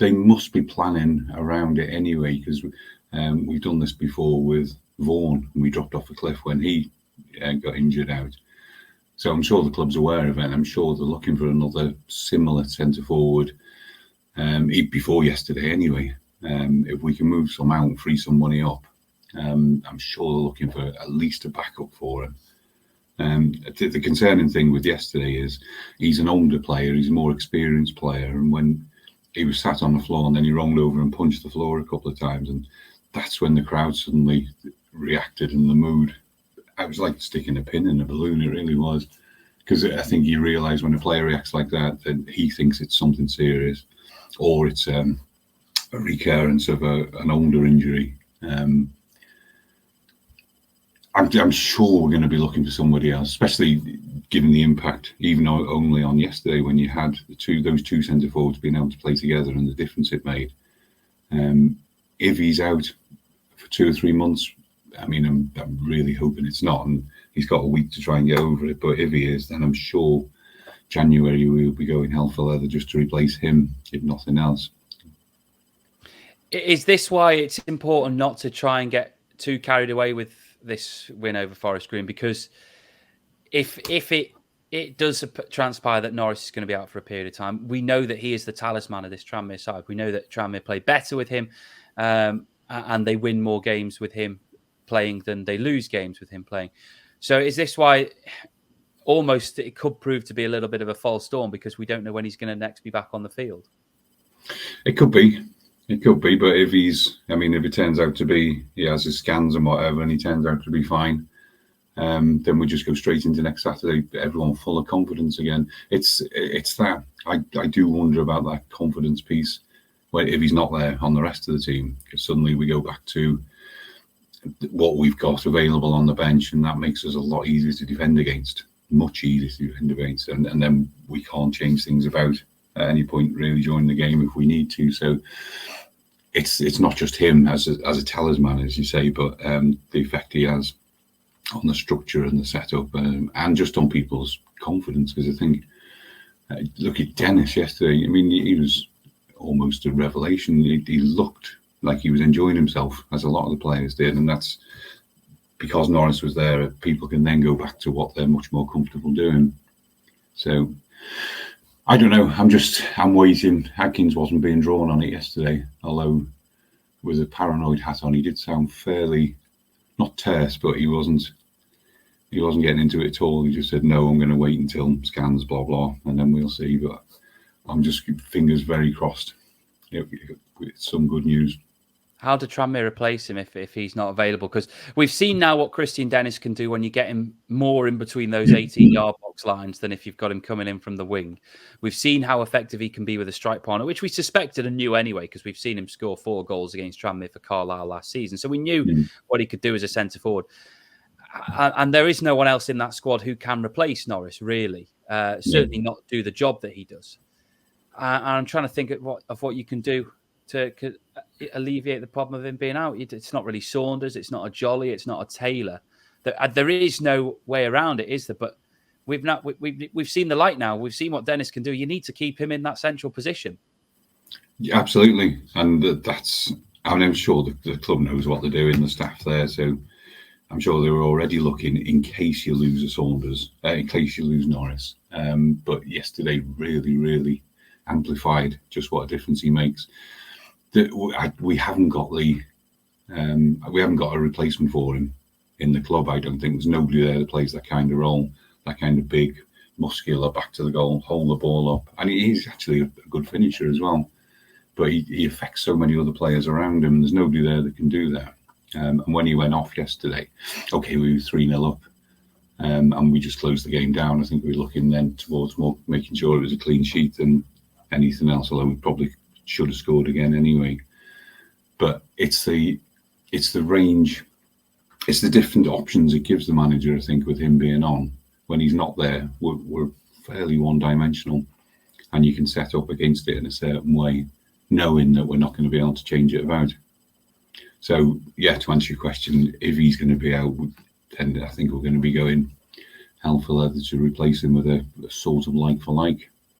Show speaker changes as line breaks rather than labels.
they must be planning around it anyway, because we've done this before with Vaughan, and we dropped off a cliff when he got injured out. So I'm sure the club's aware of it, and I'm sure they're looking for another similar centre forward before yesterday anyway. If we can move some out and free some money up, I'm sure they're looking for at least a backup for him. The concerning thing with yesterday is he's an older player, he's a more experienced player, and when he was sat on the floor and then he rolled over and punched the floor a couple of times, and that's when the crowd suddenly reacted in the mood. I was like sticking a pin in a balloon, it really was, because I think you realise when a player reacts like that he thinks it's something serious, or it's a recurrence of an older injury. I'm sure we're going to be looking for somebody else, especially given the impact, even only on yesterday, when you had those two centre forwards being able to play together and the difference it made. If he's out for 2 or 3 months, I mean, I'm really hoping it's not, and he's got a week to try and get over it. But if he is, then I'm sure January we'll be going hell for leather just to replace him, if nothing else.
Is this why it's important not to try and get too carried away with this win over Forest Green? Because if it does transpire that Norris is going to be out for a period of time, we know that he is the talisman of this Tranmere side. We know that Tranmere play better with him, and they win more games with him playing than they lose games with him playing. So is this why almost it could prove to be a little bit of a false storm, because we don't know when he's going to next be back on the field?
It could be. It could be, but if it turns out to be, he has his scans and whatever, and he turns out to be fine, then we just go straight into next Saturday, everyone full of confidence again. It's that. I do wonder about that confidence piece, where if he's not there on the rest of the team, because suddenly we go back to what we've got available on the bench, and that makes us a lot easier to defend against, much easier to defend against, and then we can't change things about at any point really during the game if we need to. So it's not just him as a talisman, as you say, but the effect he has on the structure and the setup, and just on people's confidence. Because I think, look at Dennis yesterday. I mean, he was almost a revelation. He looked like he was enjoying himself, as a lot of the players did, and that's because Norris was there. People can then go back to what they're much more comfortable doing. So I don't know. I'm waiting. Adkins wasn't being drawn on it yesterday, although with a paranoid hat on, he did sound fairly, not terse, but he wasn't getting into it at all. He just said, no, I'm going to wait until scans, blah, blah, and then we'll see. But I'm just fingers very crossed. It's some good news.
How do Tranmere replace him if he's not available? Because we've seen now what Christian Dennis can do when you get him more in between those 18-yard box lines than if you've got him coming in from the wing. We've seen how effective he can be with a strike partner, which we suspected and knew anyway, because we've seen him score 4 goals against Tranmere for Carlisle last season. So we knew what he could do as a centre forward. And there is no one else in that squad who can replace Norris, really. Certainly not do the job that he does. And I'm trying to think of what you can do to alleviate the problem of him being out. It's not really Saunders, it's not a Jolly, it's not a Taylor. There is no way around it, is there? But we've seen the light now. We've seen what Dennis can do. You need to keep him in that central position.
Yeah, absolutely, and I'm sure the club knows what they're doing, the staff there. So I'm sure they were already looking in case you lose a Saunders, in case you lose Norris. But yesterday really, really amplified just what a difference he makes. We haven't got a replacement for him in the club. I don't think there's nobody there that plays that kind of role, that kind of big, muscular, back to the goal, hold the ball up, and he's actually a good finisher as well. But he affects so many other players around him. There's nobody there that can do that. And when he went off yesterday, okay, we were 3-0 up, and we just closed the game down. I think we were looking then towards more making sure it was a clean sheet than anything else, although we probably should have scored again anyway. But it's the range, it's the different options it gives the manager, I think, with him being on. When he's not there, we're fairly one-dimensional, and you can set up against it in a certain way, knowing that we're not going to be able to change it about. So, yeah, to answer your question, if he's going to be out, then I think we're going to be going hell for leather to replace him with a sort of like for like.